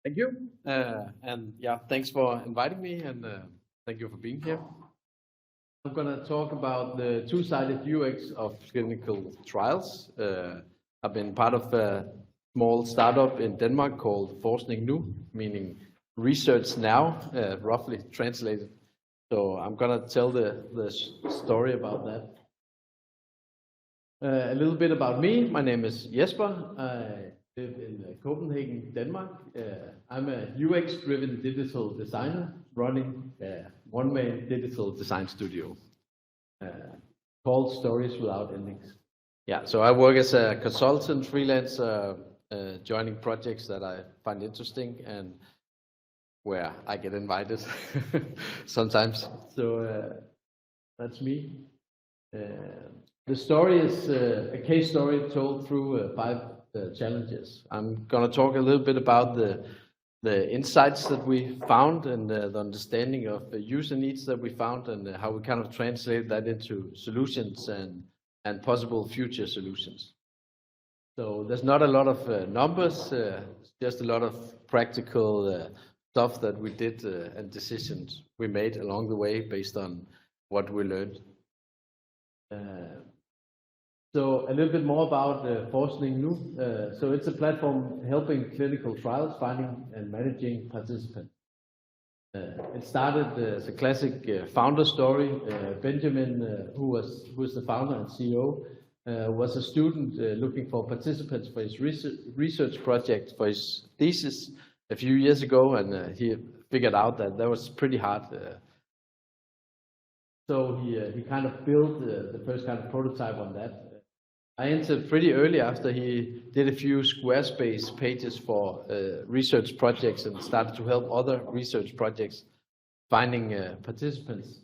Thank you. And yeah, thanks for inviting me and thank you for being here. I'm going to talk about the two-sided UX of clinical trials. I've been part of a small startup in Denmark called ForskningNu, meaning research now, roughly translated. So I'm going to tell the story about that. A little bit about me. My name is Jesper. I live in Copenhagen, Denmark. I'm a UX-driven digital designer running a one-man digital design studio called Stories Without Endings. Yeah, so I work as a consultant, freelancer, joining projects that I find interesting and where I get invited sometimes. So that's me. The story is a case story told through 5 challenges. I'm going to talk a little bit about the insights that we found and the understanding of the user needs that we found and how we kind of translate that into solutions and possible future solutions. So there's not a lot of numbers, just a lot of practical stuff that we did and decisions we made along the way based on what we learned. So a little bit more about ForskningNu. So it's a platform helping clinical trials finding and managing participants. It started as a classic founder story. Benjamin, who was the founder and CEO, was a student looking for participants for his research project for his thesis a few years ago, and he figured out that was pretty hard. So he kind of built the first kind of prototype on that. I entered pretty early after he did a few Squarespace pages for research projects and started to help other research projects finding participants.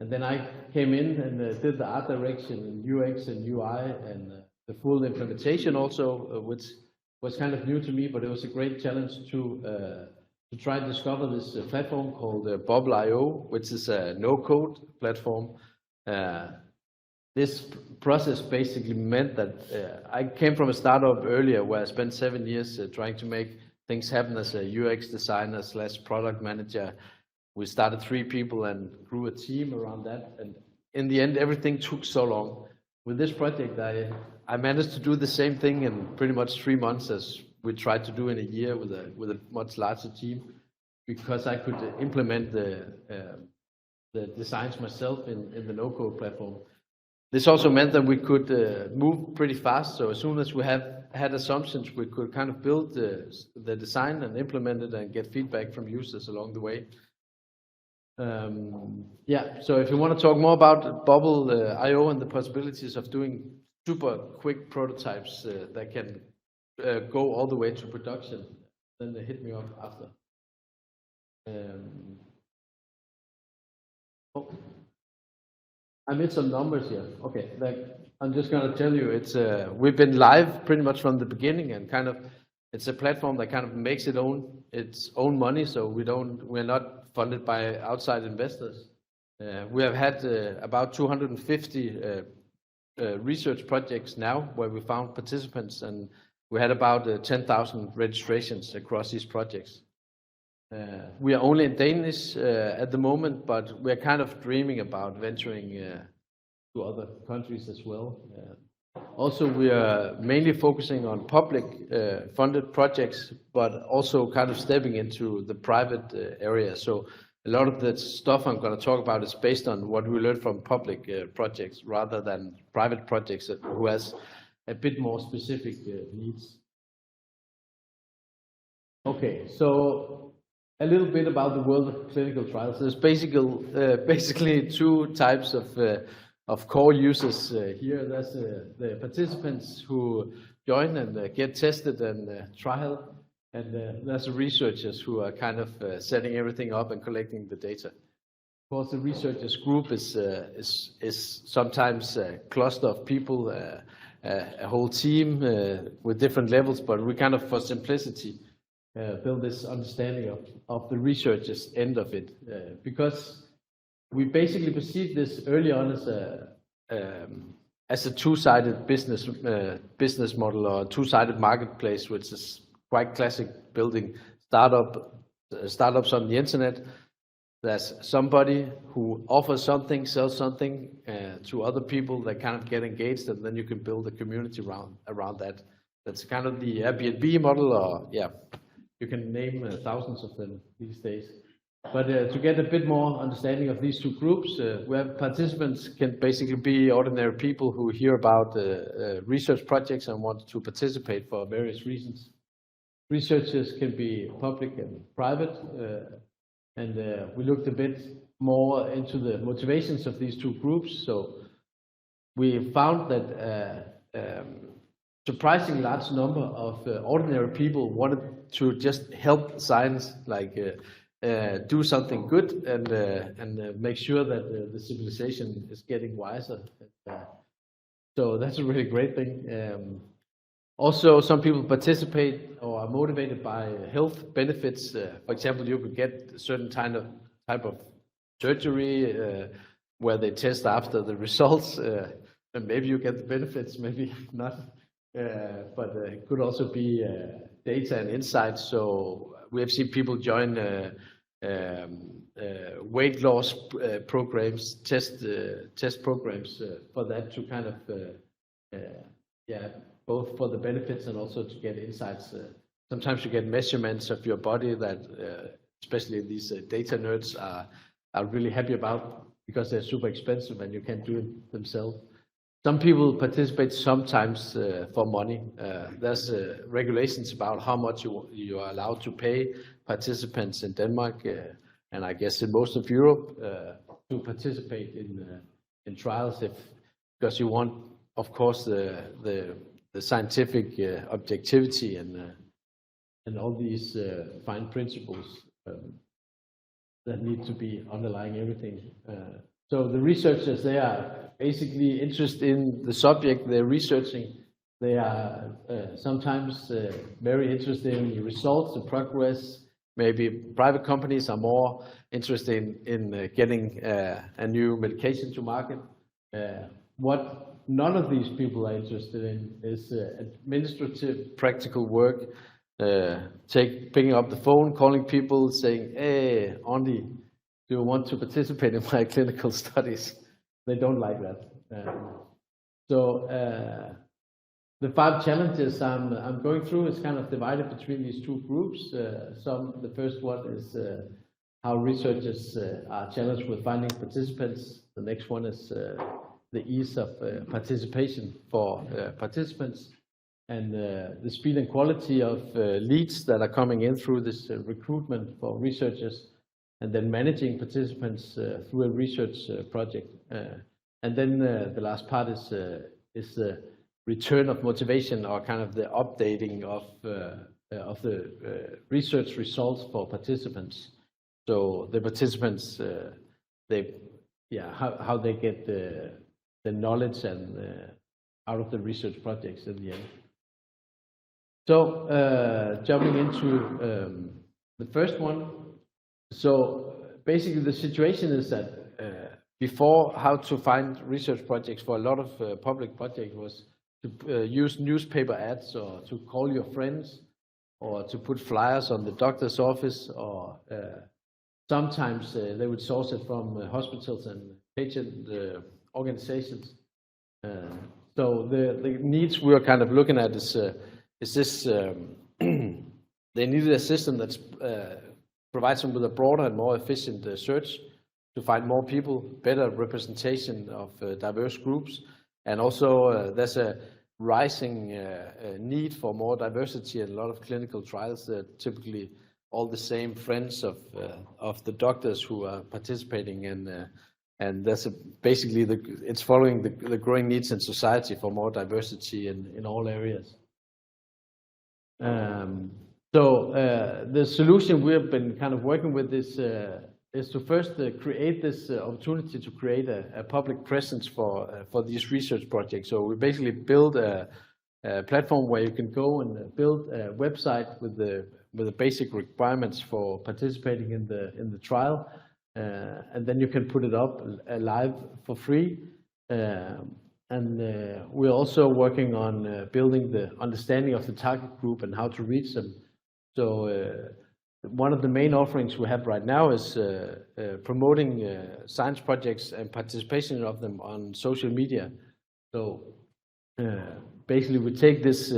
And then I came in and did the art direction and UX and UI and the full implementation also, which was kind of new to me, but it was a great challenge to try and discover this platform called Bubble.io, which is a no-code platform. This process basically meant that I came from a startup earlier where I spent 7 years trying to make things happen as a UX designer / product manager. We started 3 people and grew a team around that. And in the end, everything took so long. With this project, I managed to do the same thing in pretty much 3 months as we tried to do in a year with a much larger team, because I could implement the designs myself in the no-code platform. This also meant that we could move pretty fast. So as soon as we had assumptions, we could kind of build the design and implement it and get feedback from users along the way. Yeah, so if you want to talk more about Bubble.io and the possibilities of doing super quick prototypes that can go all the way to production, then hit me up after. I made some numbers here. Okay, I'm just going to tell you, it's we've been live pretty much from the beginning, and kind of it's a platform that kind of makes its own money. So we're not funded by outside investors. We have had about 250 research projects now where we found participants, and we had about 10,000 registrations across these projects. We are only in Danish at the moment, but we're kind of dreaming about venturing to other countries as well. Also, we are mainly focusing on public funded projects, but also kind of stepping into the private area. So a lot of the stuff I'm going to talk about is based on what we learned from public projects rather than private projects who has a bit more specific needs. Okay, so a little bit about the world of clinical trials. There's basically 2 types of core users here. There's the participants who join and get tested and trial, and there's the researchers who are kind of setting everything up and collecting the data. Of course, the researchers group is sometimes a cluster of people, a whole team with different levels, but we kind of, for simplicity, build this understanding of the researchers' end of it, because we basically perceived this early on as a two-sided business model or a two-sided marketplace, which is quite classic building startups on the internet. There's somebody who offers something, sells something to other people that kind of get engaged, and then you can build a community around that. That's kind of the Airbnb model, or yeah, you can name thousands of them these days. But to get a bit more understanding of these two groups, where participants can basically be ordinary people who hear about research projects and want to participate for various reasons. Researchers can be public and private, and we looked a bit more into the motivations of these two groups. So we found that surprisingly large number of ordinary people wanted to just help science, like do something good and make sure that the civilization is getting wiser. So that's a really great thing. Also, some people participate or are motivated by health benefits. For example, you could get a certain type of surgery where they test after the results, and maybe you get the benefits, maybe not. But it could also be data and insights. So we have seen people join weight loss programs, test programs for that, to kind of both for the benefits and also to get insights. Sometimes you get measurements of your body that especially these data nerds are really happy about, because they're super expensive and you can't do it themselves. Some people participate sometimes for money. There's regulations about how much you are allowed to pay participants in Denmark, and I guess in most of Europe, to participate in trials, because you want, of course, the scientific objectivity and all these fine principles that need to be underlying everything. So the researchers, they are basically interested in the subject they're researching. They are sometimes very interested in the results, the progress. Maybe private companies are more interested in getting a new medication to market. What none of these people are interested in is administrative, practical work. Picking up the phone, calling people, saying, "Hey, Andy, do you want to participate in my clinical studies?" They don't like that. The 5 challenges I'm going through is kind of divided between these two groups. The first one is how researchers are challenged with finding participants. The next one is the ease of participation for participants, and the speed and quality of leads that are coming in through this recruitment for researchers, and then managing participants through a research project. And then the last part is the return of motivation, or kind of the updating of the research results for participants. So the participants, how they get the knowledge and out of the research projects in the end. So jumping into the first one. So basically the situation is that before, how to find research projects for a lot of public projects was to use newspaper ads, or to call your friends, or to put flyers on the doctor's office, or sometimes they would source it from hospitals and patient organizations. So the needs we are kind of looking at is this, they needed a system that provides them with a broader and more efficient search to find more people, better representation of diverse groups, and also there's a rising need for more diversity in a lot of clinical trials. Typically all the same friends of the doctors who are participating in, and that's basically it's following the growing needs in society for more diversity in all areas. So the solution we have been kind of working with is to first create this opportunity to create a public presence for these research projects. So we basically build a platform where you can go and build a website with the basic requirements for participating in the trial, and then you can put it up live for free. And we're also working on building the understanding of the target group and how to reach them. So one of the main offerings we have right now is promoting science projects and participation of them on social media. So basically we take this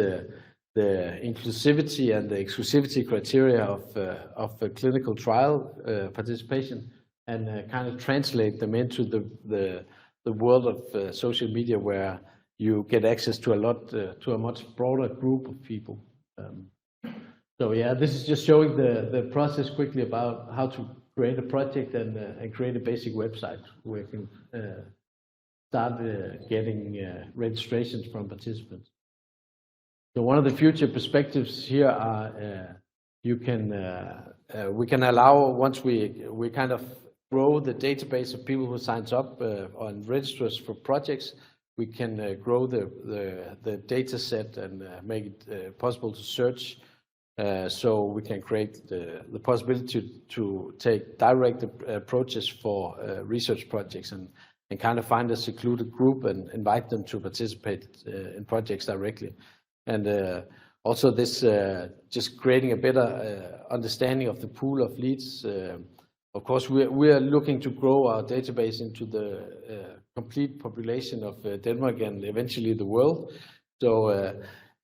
the inclusivity and the exclusivity criteria of a clinical trial participation and kind of translate them into the world of social media, where you get access to a much broader group of people. So yeah, this is just showing the process quickly about how to create a project and create a basic website where you can start getting registrations from participants. So one of the future perspectives here are we can allow, once we kind of grow the database of people who signs up and registers for projects, we can grow the data set and make it possible to search. So we can create the possibility to take direct approaches for research projects and kind of find a secluded group and invite them to participate in projects directly. And also this just creating a better understanding of the pool of leads. Of course, we are looking to grow our database into the complete population of Denmark and eventually the world. So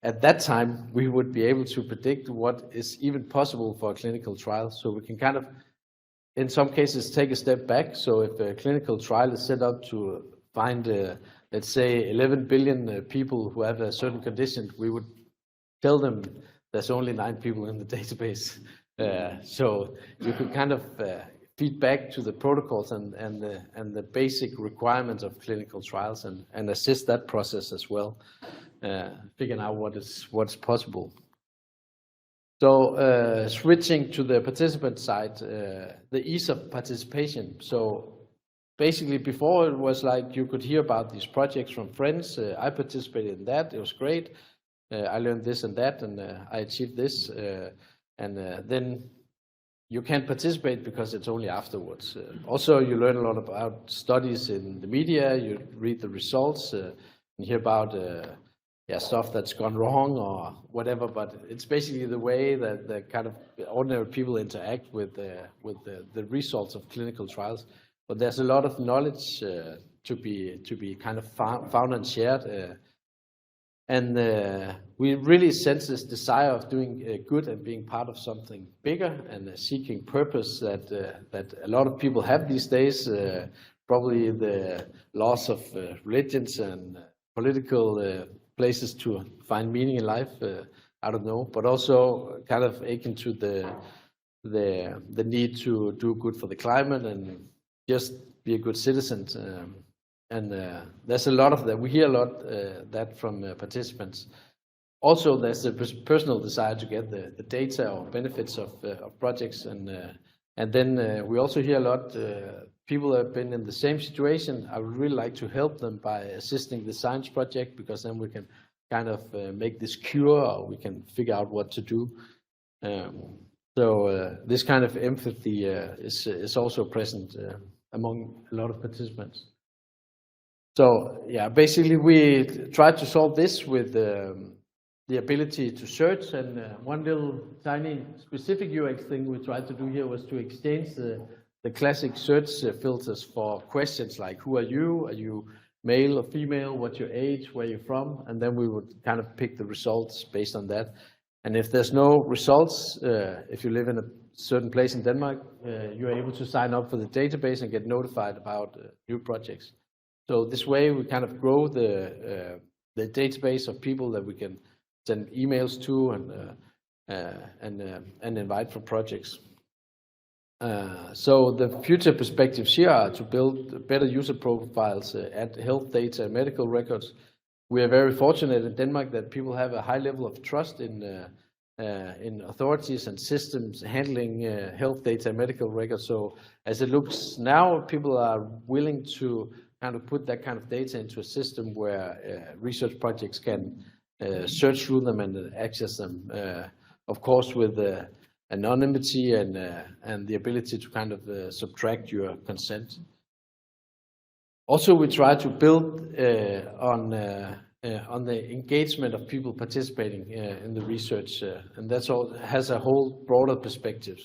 at that time, we would be able to predict what is even possible for a clinical trial. So we can kind of, in some cases, take a step back. So if a clinical trial is set up to find, let's say, 11 billion people who have a certain condition, we would tell them there's only 9 people in the database. So you could kind of feed back to the protocols and the basic requirements of clinical trials and assist that process as well, figuring out what's possible. So switching to the participant side, the ease of participation. So basically before it was like you could hear about these projects from friends. I participated in that, it was great. I learned this and that, and I achieved this. And then you can't participate because it's only afterwards. Also, you learn a lot about studies in the media, you read the results, and hear about stuff that's gone wrong or whatever, but it's basically the way that the kind of ordinary people interact with the results of clinical trials. But there's a lot of knowledge to be kind of found and shared. And we really sense this desire of doing good and being part of something bigger and seeking purpose that a lot of people have these days. Probably the loss of religions and political places to find meaning in life. I don't know, but also kind of akin to the need to do good for the climate and just be a good citizen. And there's a lot of that. We hear a lot that from participants. Also, there's a personal desire to get the data or benefits of projects, and then we also hear a lot. People have been in the same situation. I would really like to help them by assisting the science project, because then we can kind of make this cure, or we can figure out what to do. So this kind of empathy is also present among a lot of participants. So yeah, basically we try to solve this with the ability to search, and one little tiny specific UX thing we tried to do here was to exchange the classic search filters for questions like who are you male or female, what's your age, where you're from, and then we would kind of pick the results based on that. And if there's no results, if you live in a certain place in Denmark, you're able to sign up for the database and get notified about new projects. So this way we kind of grow the database of people that we can send emails to and invite for projects. So the future perspectives here are to build better user profiles, add health data and medical records. We are very fortunate in Denmark that people have a high level of trust in authorities and systems handling health data and medical records. So as it looks now, people are willing to kind of put that kind of data into a system where research projects can search through them and access them, of course with anonymity and the ability to kind of subtract your consent. Also, we try to build on on the engagement of people participating in the research, and that's all has a whole broader perspective.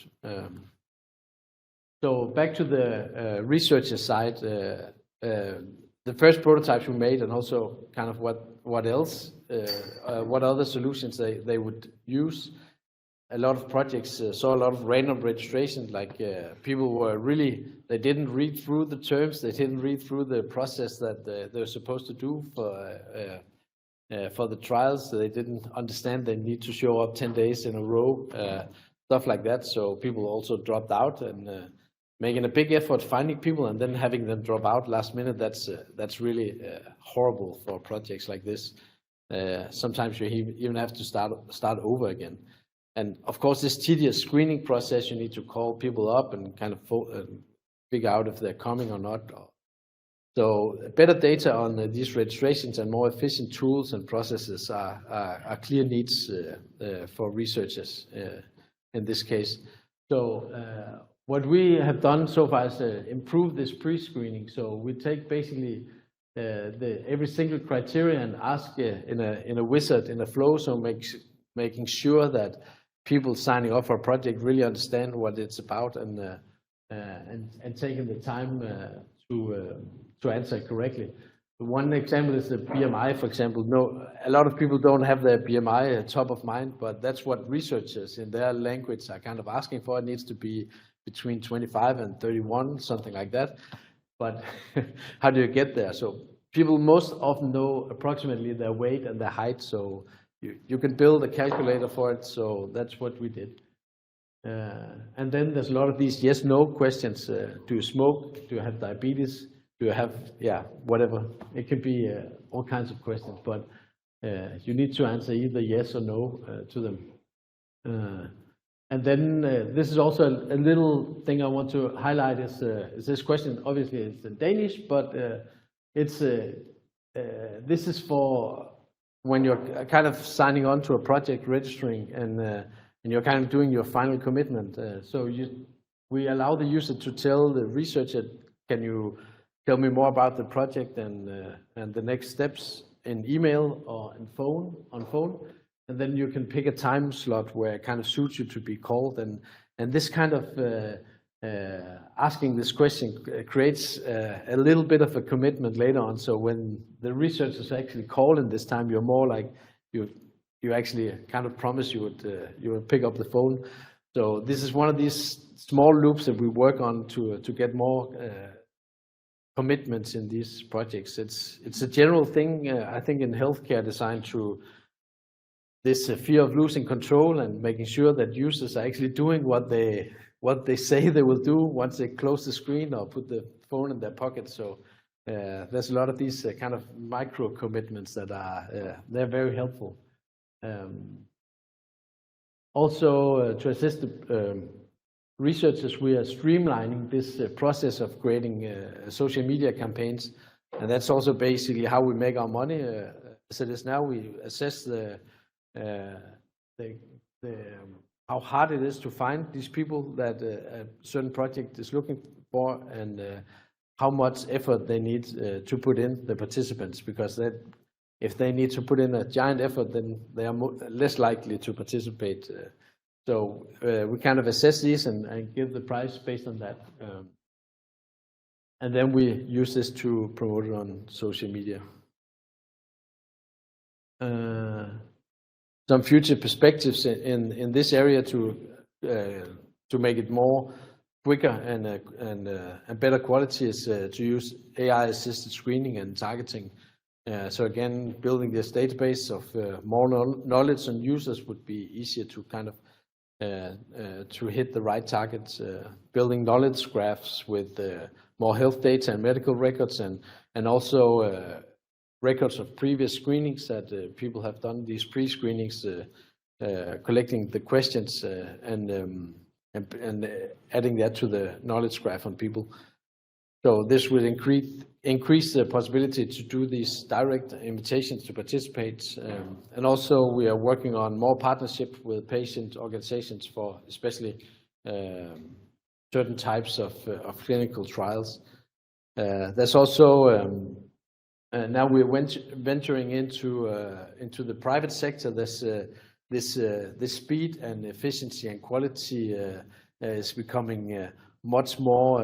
So back to the researcher side, the first prototypes we made, and also kind of what else, what other solutions they would use. A lot of projects saw a lot of random registration, like people were really, they didn't read through the terms, they didn't read through the process that they're supposed to do for the trials. They didn't understand they need to show up 10 days in a row, stuff like that. So people also dropped out, and making a big effort finding people and then having them drop out last minute, that's really horrible for projects like this. Sometimes you even have to start over again. And of course, this tedious screening process, you need to call people up and kind of figure out if they're coming or not. So better data on these registrations and more efficient tools and processes are clear needs for researchers in this case. So what we have done so far is improve this pre-screening. So we take basically every single criteria and ask in a wizard, in a flow, so making sure that people signing up for a project really understand what it's about and taking the time to answer correctly. One example is the BMI, for example. A lot of people don't have their BMI top of mind, but that's what researchers in their language are kind of asking for. It needs to be between 25 and 31, something like that. But how do you get there? So people most often know approximately their weight and their height, so you can build a calculator for it. So that's what we did. And then there's a lot of these yes/no questions. Do you smoke? Do you have diabetes? Do you have, whatever. It can be all kinds of questions, but you need to answer either yes or no to them. And then this is also a little thing I want to highlight is this question. Obviously, it's in Danish, but this is for when you're kind of signing on to a project, registering, and you're kind of doing your final commitment. So we allow the user to tell the researcher, can you tell me more about the project and the next steps in email or on phone. And then you can pick a time slot where it kind of suits you to be called. And this kind of asking this question creates a little bit of a commitment later on. So when the researchers actually call in this time, you're more like you actually kind of promise you would pick up the phone. So this is one of these small loops that we work on to get more commitments in these projects. It's a general thing, I think, in healthcare design, to this fear of losing control and making sure that users are actually doing what they say they will do once they close the screen or put the phone in their pocket. So there's a lot of these kind of micro commitments that are they're very helpful. Also, to assist the researchers, we are streamlining this process of creating social media campaigns, and that's also basically how we make our money. As it is now, we assess how hard it is to find these people that a certain project is looking for, and how much effort they need to put in, the participants, because if they need to put in a giant effort, then they are less likely to participate. So we kind of assess these and give the price based on that. And then we use this to promote it on social media. Some future perspectives in this area to make it more quicker and better quality is to use AI-assisted screening and targeting. So again, building this database of more knowledge on users would be easier to kind of to hit the right targets. Building knowledge graphs with more health data and medical records, and also records of previous screenings that people have done, these pre-screenings, collecting the questions and adding that to the knowledge graph on people. So this will increase the possibility to do these direct invitations to participate. And also we are working on more partnership with patient organizations for especially certain types of clinical trials. There's also now we're venturing into the private sector. This speed and efficiency and quality is becoming much more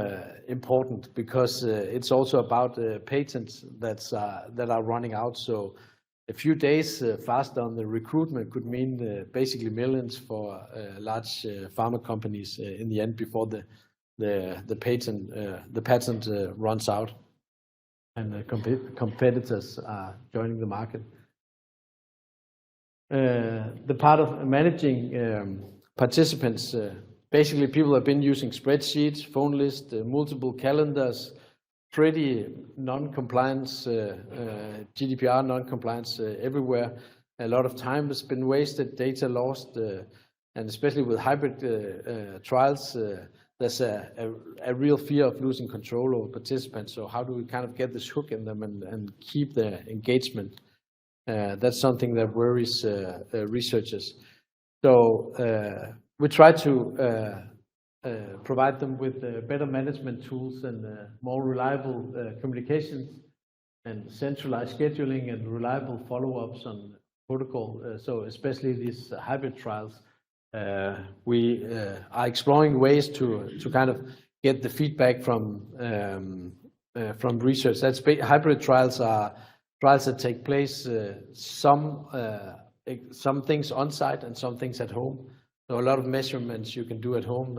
important, because it's also about patents that are running out. So a few days faster on the recruitment could mean basically millions for large pharma companies in the end, before the patent runs out and competitors are joining the market. The part of managing participants, basically people have been using spreadsheets, phone lists, multiple calendars, pretty non-compliance, GDPR non-compliance everywhere. A lot of time has been wasted, data lost, and especially with hybrid trials, there's a real fear of losing control over participants. So how do we kind of get this hook in them and keep the engagement? That's something that worries researchers. So we try to provide them with better management tools and more reliable communications and centralized scheduling and reliable follow-ups on protocol. So especially these hybrid trials, we are exploring ways to kind of get the feedback from research. Hybrid trials are trials that take place some things on site and some things at home. So a lot of measurements you can do at home,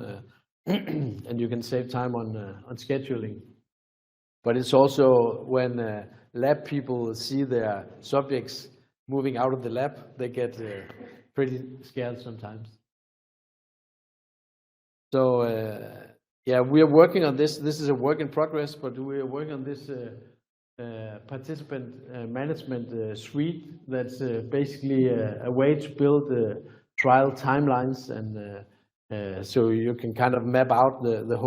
and you can save time on scheduling. But it's also when lab people see their subjects moving out of the lab, they get pretty scared sometimes. So yeah, we are working on this. This is a work in progress, but we are working on this participant management suite. That's basically a way to build trial timelines, and so you can kind of map out the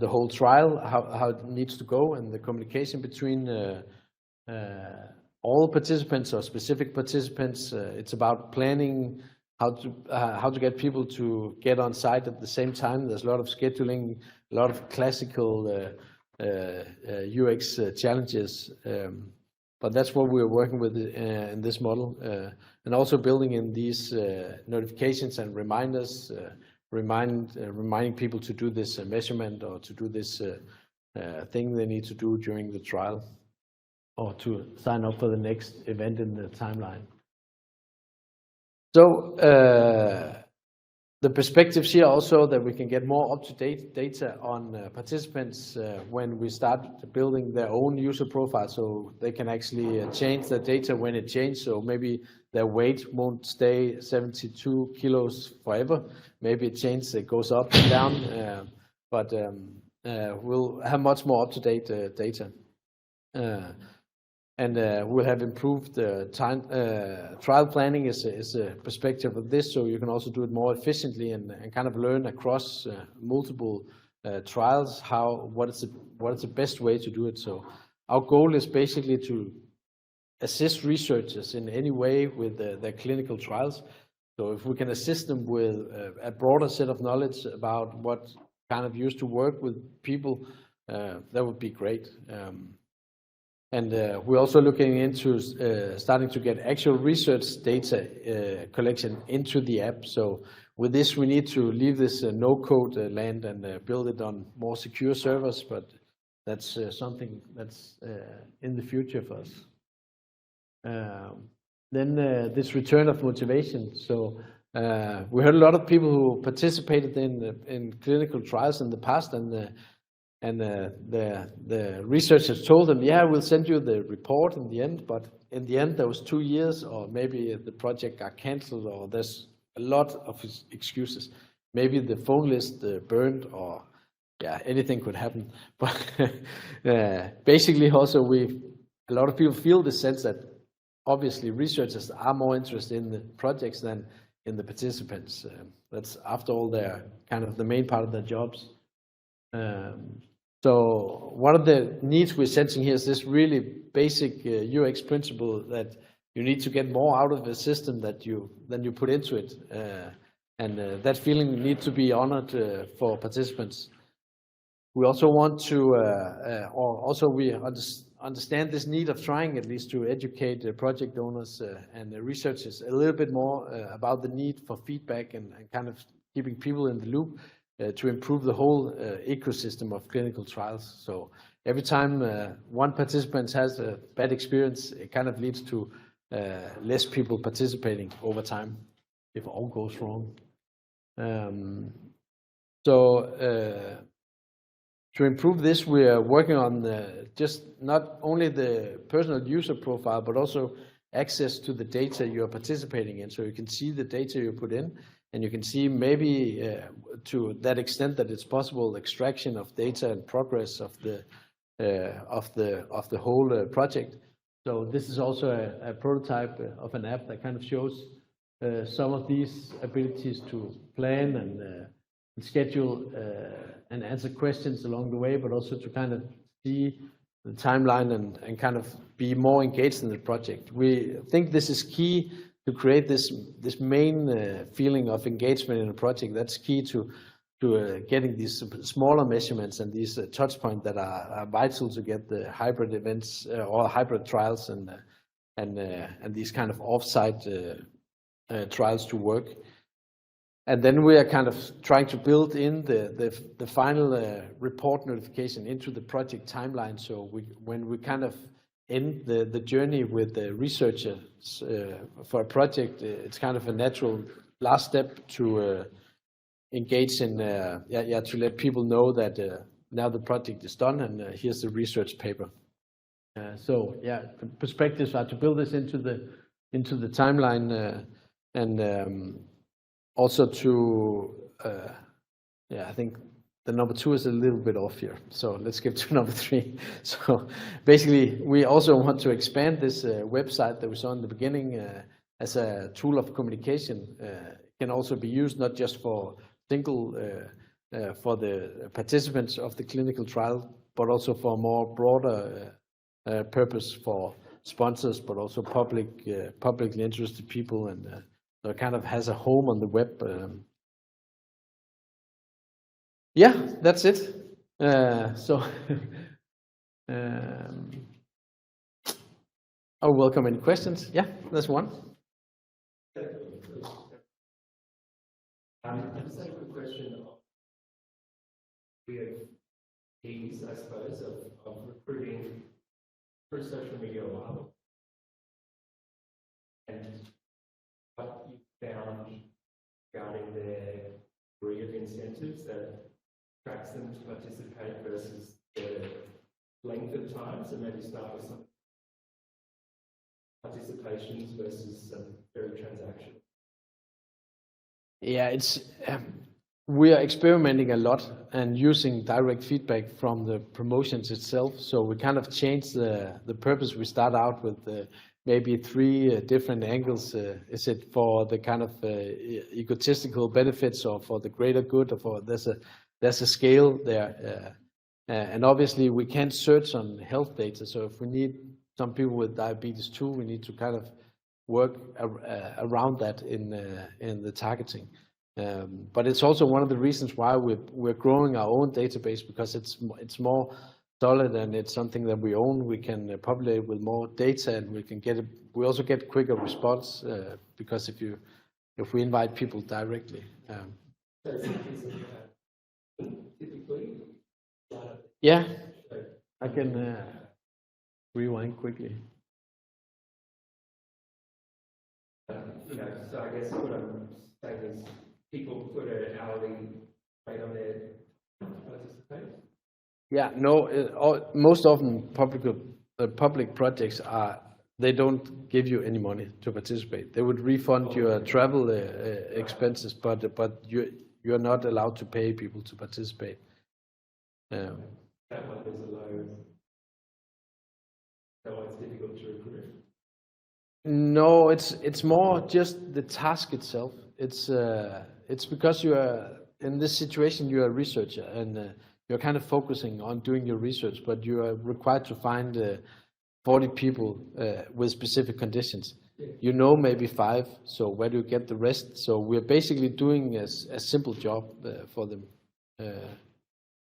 whole trial, how it needs to go, and the communication between all participants or specific participants. It's about planning how to get people to get on site at the same time. There's a lot of scheduling, a lot of classical UX challenges, but that's what we're working with in this model, and also building in these notifications and reminders, reminding people to do this measurement or to do this thing they need to do during the trial, or to sign up for the next event in the timeline. So the perspectives here also that we can get more up-to-date data on participants when we start building their own user profile, so they can actually change the data when it changes. So maybe their weight won't stay 72 kilos forever. Maybe it changes, it goes up and down, but we'll have much more up-to-date data. And we'll have improved time. Trial planning is a perspective of this, so you can also do it more efficiently and kind of learn across multiple trials what is the best way to do it. So our goal is basically to assist researchers in any way with their clinical trials. So if we can assist them with a broader set of knowledge about what kind of used to work with people, that would be great. And we're also looking into starting to get actual research data collection into the app. So with this, we need to leave this no-code land and build it on more secure servers, but that's something that's in the future for us. Then this return of motivation. So we heard a lot of people who participated in clinical trials in the past, and the researchers told them, yeah, we'll send you the report in the end, but in the end there was 2 years, or maybe the project got cancelled, or there's a lot of excuses. Maybe the phone list burned, or yeah, anything could happen. But basically also a lot of people feel the sense that obviously researchers are more interested in the projects than in the participants. That's after all their kind of the main part of their jobs. So one of the needs we're sensing here is this really basic UX principle that you need to get more out of the system than you put into it, and that feeling needs to be honored for participants. We also want to, we understand this need of trying at least to educate project owners and researchers a little bit more about the need for feedback and kind of keeping people in the loop to improve the whole ecosystem of clinical trials. So every time one participant has a bad experience, it kind of leads to less people participating over time if all goes wrong. To improve this, we are working on just not only the personal user profile, but also access to the data you are participating in. So you can see the data you put in, and you can see maybe to that extent that it's possible extraction of data and progress of the whole project. So this is also a prototype of an app that kind of shows some of these abilities to plan and schedule and answer questions along the way, but also to kind of see the timeline and kind of be more engaged in the project. We think this is key to create this main feeling of engagement in a project. That's key to getting these smaller measurements and these touch points that are vital to get the hybrid events or hybrid trials and these kind of off-site trials to work. And then we are kind of trying to build in the final report notification into the project timeline. So when we kind of end the journey with the researchers for a project, it's kind of a natural last step to engage in, to let people know that now the project is done and here's the research paper. The perspectives are to build this into the timeline and also to, I think the number 2 is a little bit off here. So let's get to number 3. So basically, we also want to expand this website that we saw in the beginning as a tool of communication. It can also be used not just for for the participants of the clinical trial, but also for a more broader purpose for sponsors, but also publicly interested people, and so it kind of has a home on the web. That's it. I'll welcome any questions. Yeah, there's one. I just have a quick question. We have keys, I suppose, of recruiting through social media a while. And what you found regarding their degree of incentives that attracts them to participate versus the length of time. So maybe start with some participations versus some very transactional. Yeah, we are experimenting a lot and using direct feedback from the promotions itself. So we kind of change the purpose. We start out with maybe 3 different angles. Is it for the kind of egotistical benefits, or for the greater good, or for there's a scale there. And obviously we can't search on health data. So if we need some people with diabetes too, we need to kind of work around that in the targeting. But it's also one of the reasons why we're growing our own database, because it's more solid and it's something that we own. We can populate with more data, and we also get quicker response because if we invite people directly. Yeah, I can rewind quickly. So I guess what I'm saying is people put an hourly rate on their participate? Yeah, no, most often public projects they don't give you any money to participate. They would refund your travel expenses, but you're not allowed to pay people to participate. That one is a low. That one's difficult to recruit. No, it's more just the task itself. It's because you are in this situation. You are a researcher, and you're kind of focusing on doing your research, but you are required to find 40 people with specific conditions. Yeah. Maybe 5. So where do you get the rest? So we're basically doing a simple job for them.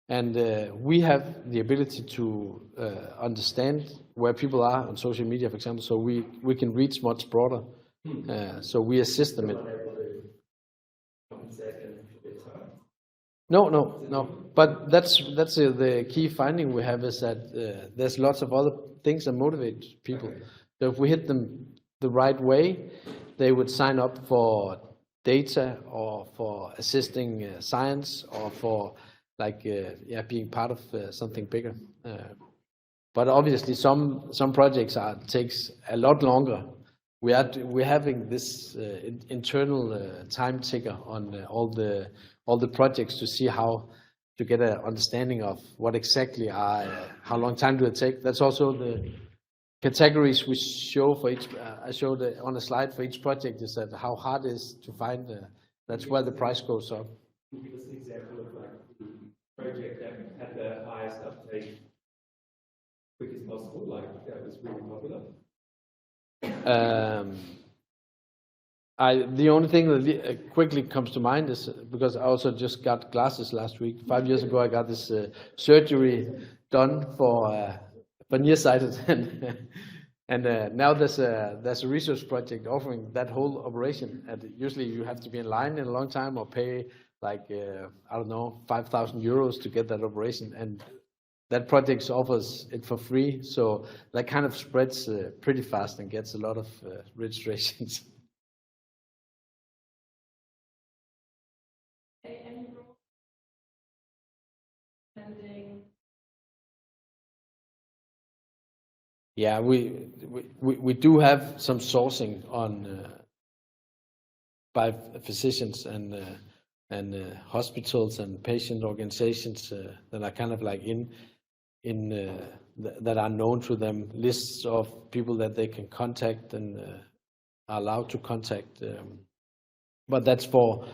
And we have the ability to understand where people are on social media, for example, so we can reach much broader. So we assist them in. No. But that's the key finding we have is that there's lots of other things that motivate people. So if we hit them the right way, they would sign up for data or for assisting science or for being part of something bigger. But obviously some projects takes a lot longer. We're having this internal time ticker on all the projects to see how to get an understanding of what exactly how long time do it take. That's also the categories we show for each. I showed on a slide for each project is that how hard it is to find. That's where the price goes up. Can you give us an example of the project that had the highest uptake quick as possible, that was really popular? The only thing that quickly comes to mind is because I also just got glasses last week. 5 years ago, I got this surgery done for nearsighted, and now there's a research project offering that whole operation. And usually, you have to be in line in a long time or pay 5,000 euros to get that operation. And that project offers it for free, so that kind of spreads pretty fast and gets a lot of registrations. Yeah, we do have some sourcing on by physicians and hospitals and patient organizations that are kind of that are known to them, lists of people that they can contact and are allowed to contact. But that's for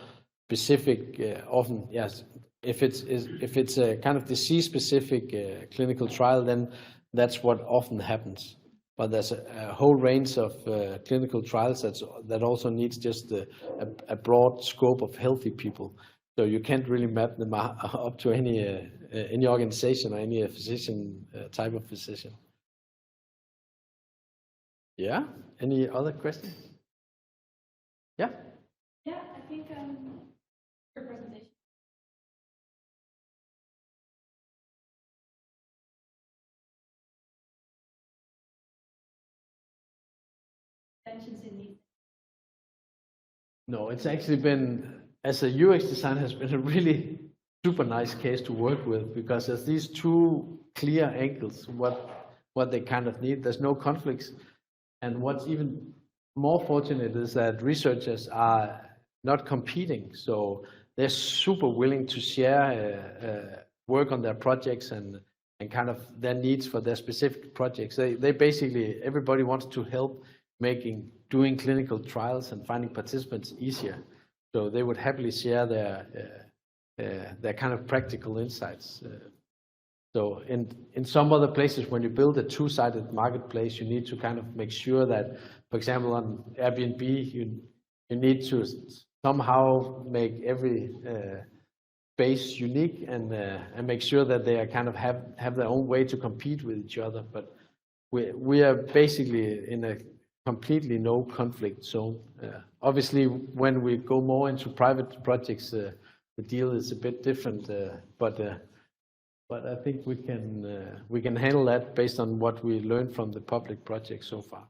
specific, often, yes. If it's a kind of disease-specific clinical trial, then that's what often happens. But there's a whole range of clinical trials that also needs just a broad scope of healthy people. So you can't really map them up to any organization or any physician type of physician. Yeah. Any other questions? Yeah. Yeah, I think your presentation. No, it's actually been, as a UX designer, has been a really super nice case to work with, because there's these two clear angles, what they kind of need. There's no conflicts. And what's even more fortunate is that researchers are not competing. So they're super willing to share work on their projects and kind of their needs for their specific projects. They basically, everybody wants to help doing clinical trials and finding participants easier. So they would happily share their kind of practical insights. So in some other places, when you build a two-sided marketplace, you need to kind of make sure that, for example, on Airbnb, you need to somehow make every space unique and make sure that they are kind of have their own way to compete with each other. But we are basically in a completely no conflict zone. Obviously, when we go more into private projects, the deal is a bit different. But I think we can handle that based on what we learned from the public project so far.